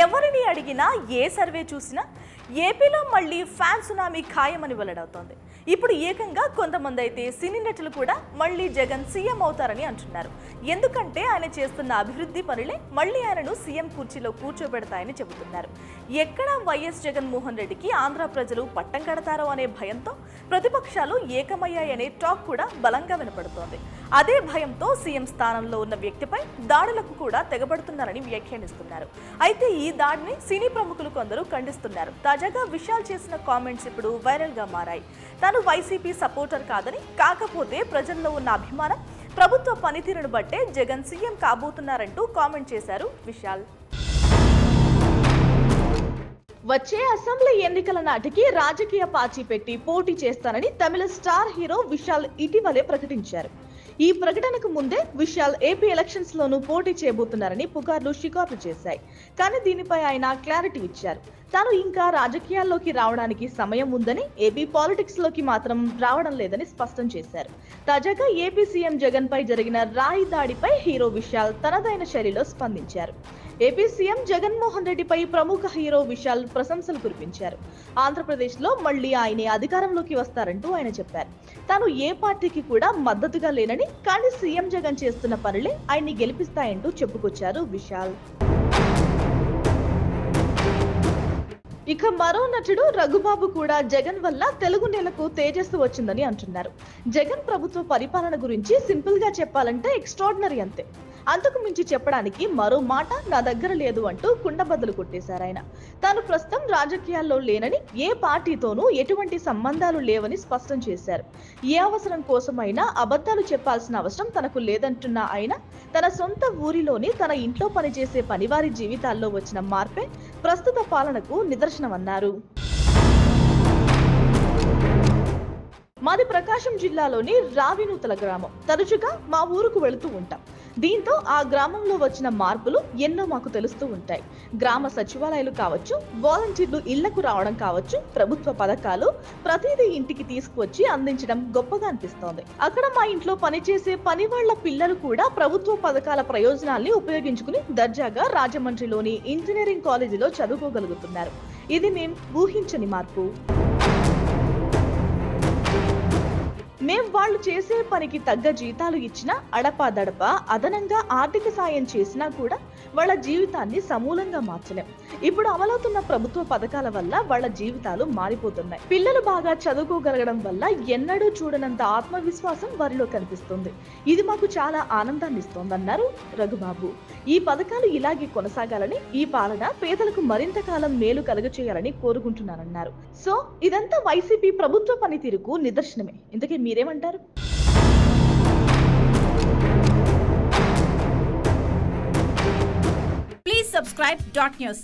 ఎవరిని అడిగినా ఏ సర్వే చూసినా ఏపీలో మళ్ళీ ఫ్యాన్ సునామీ ఖాయమని వెల్లడవుతోంది. ఇప్పుడు ఏకంగా కొంతమంది అయితే సినీ నటులు కూడా మళ్ళీ జగన్ సీఎం అవుతారని అంటున్నారు. ఎందుకంటే ఆయన చేస్తున్న అభివృద్ధి పనులే మళ్ళీ ఆయనను సీఎం కుర్చీలో కూర్చోబెడతాయని చెబుతున్నారు. ఎక్కడ వైఎస్ జగన్మోహన్ రెడ్డికి ఆంధ్ర ప్రజలు పట్టం కడతారో అనే భయంతో ప్రతిపక్షాలు ఏకమయ్యాయనే టాక్ కూడా బలంగా వినపడుతోంది. అదే భయంతో సీఎం స్థానంలో ఉన్న వ్యక్తిపై దాడులకు కూడా తెగబడుతున్నారని వ్యాఖ్యానిస్తున్నారు. అయితే ఈ దాడిని సినీ ప్రముఖులు కొందరు ఖండిస్తున్నారు. తాజాగా విశాల్ చేసిన కామెంట్స్ ఇప్పుడు వైరల్ గా మారాయి. తాను వైసీపీ సపోర్టర్ కాదని, కాకపోతే ప్రజల్లో ఉన్న అభిమానం, ప్రభుత్వ పనితీరును బట్టే జగన్ సీఎం కాబోతున్నారంటూ కామెంట్ చేశారు విశాల్. వచ్చే అసెంబ్లీ ఎన్నికల నాటికి రాజకీయ పార్టీ పెట్టి పోటీ చేస్తానని తమిళ స్టార్ హీరో విశాల్ ఇటీవలే ప్రకటించారు. ఈ ప్రకటనకు ముందే విశాల్ ఏపీ ఎలక్షన్స్ లోనూ పోటీ చేయబోతున్నారని పుకార్లు షికార్లు చేశాయి. కానీ దీనిపై ఆయన క్లారిటీ ఇచ్చారు. తాను ఇంకా రాజకీయాల్లోకి రావడానికి సమయం ఉందని, ఏపీ పాలిటిక్స్ లోకి మాత్రం రావడం లేదని స్పష్టం చేశారు. తాజాగా ఏపీ సీఎం జగన్ పై జరిగిన రాయి దాడిపై హీరో విశాల్ తనదైన శైలిలో స్పందించారు. ఏపీ సీఎం జగన్మోహన్ రెడ్డిపై ప్రముఖ హీరో విశాల్ ప్రశంసలు కురిపించారు. ఆంధ్రప్రదేశ్ లో మళ్లీ ఆయనే అధికారంలోకి వస్తారంటూ ఆయన చెప్పారు. తాను ఏ పార్టీకి కూడా మద్దతుగా లేనని, కానీ సీఎం జగన్ చేస్తున్న పనులే ఆయన్ని గెలిపిస్తాయంటూ చెప్పుకొచ్చారు విశాల్. ఇక మరో నటుడు రఘుబాబు కూడా జగన్ వల్ల తెలుగు నేలకు తేజస్సు వచ్చిందని అంటున్నారు. జగన్ ప్రభుత్వ పరిపాలన గురించి సింపుల్ గా చెప్పాలంటే ఎక్స్ట్రాడినరీ అంతే. అంతకు మించి చెప్పడానికి మరో మాట నా దగ్గర లేదు అంటూ కుండబద్దలు కొట్టేశారు ఆయన. తాను ప్రస్తుతం రాజకీయాల్లో లేనని, ఏ పార్టీతోనూ ఎటువంటి సంబంధాలు లేవని స్పష్టం చేశారు. ఏ అవసరం కోసమైనా అబద్ధాలు చెప్పాల్సిన అవసరం తనకు లేదంటున్న ఆయన, తన సొంత ఊరిలోని తన ఇంట్లో పనిచేసే పనివారి జీవితాల్లో వచ్చిన మార్పే ప్రస్తుత పాలనకు నిదర్శనమన్నారు. మాది ప్రకాశం జిల్లాలోని రావినూతల గ్రామం. తరచుగా మా ఊరుకు వెళుతూ ఉంటాం. దీంతో ఆ గ్రామంలో వచ్చిన మార్పులు ఎన్నో మాకు తెలుస్తూ ఉంటాయి. గ్రామ సచివాలయాలు కావచ్చు, వాలంటీర్లు ఇళ్లకు రావడం కావచ్చు, ప్రభుత్వ పథకాలు ప్రతిదీ ఇంటికి తీసుకువచ్చి అందించడం గొప్పగా అనిపిస్తోంది. అక్కడ మా ఇంట్లో పనిచేసే పనివాళ్ల పిల్లలు కూడా ప్రభుత్వ పథకాల ప్రయోజనాల్ని ఉపయోగించుకుని దర్జాగా రాజమండ్రిలోని ఇంజనీరింగ్ కాలేజీలో చదువుకోగలుగుతున్నారు. ఇది మేం ఊహించని మార్పు. మేం వాళ్ళు చేసే పనికి తగ్గ జీతాలు ఇచ్చినా, అడపాదడపా అదనంగా ఆర్థిక సాయం చేసినా కూడా వాళ్ళ జీవితాన్ని సమూలంగా మార్చలేం. ఇప్పుడు అమలవుతున్న ప్రభుత్వ పథకాల వల్ల వాళ్ళ జీవితాలు మారిపోతున్నాయి. పిల్లలు బాగా చదువుకోగలగడం వల్ల ఎన్నడూ చూడనంత ఆత్మవిశ్వాసం వారిలో కనిపిస్తుంది. ఇది మాకు చాలా ఆనందాన్ని ఇస్తోందన్నారు రఘుబాబు. ఈ పథకాలు ఇలాగే కొనసాగాలని, ఈ పాలన పేదలకు మరింత కాలం మేలు కలుగచేయాలని కోరుకుంటున్నారన్నారు. సో ఇదంతా వైసీపీ ప్రభుత్వ పనితీరుకు నిదర్శనమే. ఇంతకీ మీరేమంటారు? Please subscribe Dot News.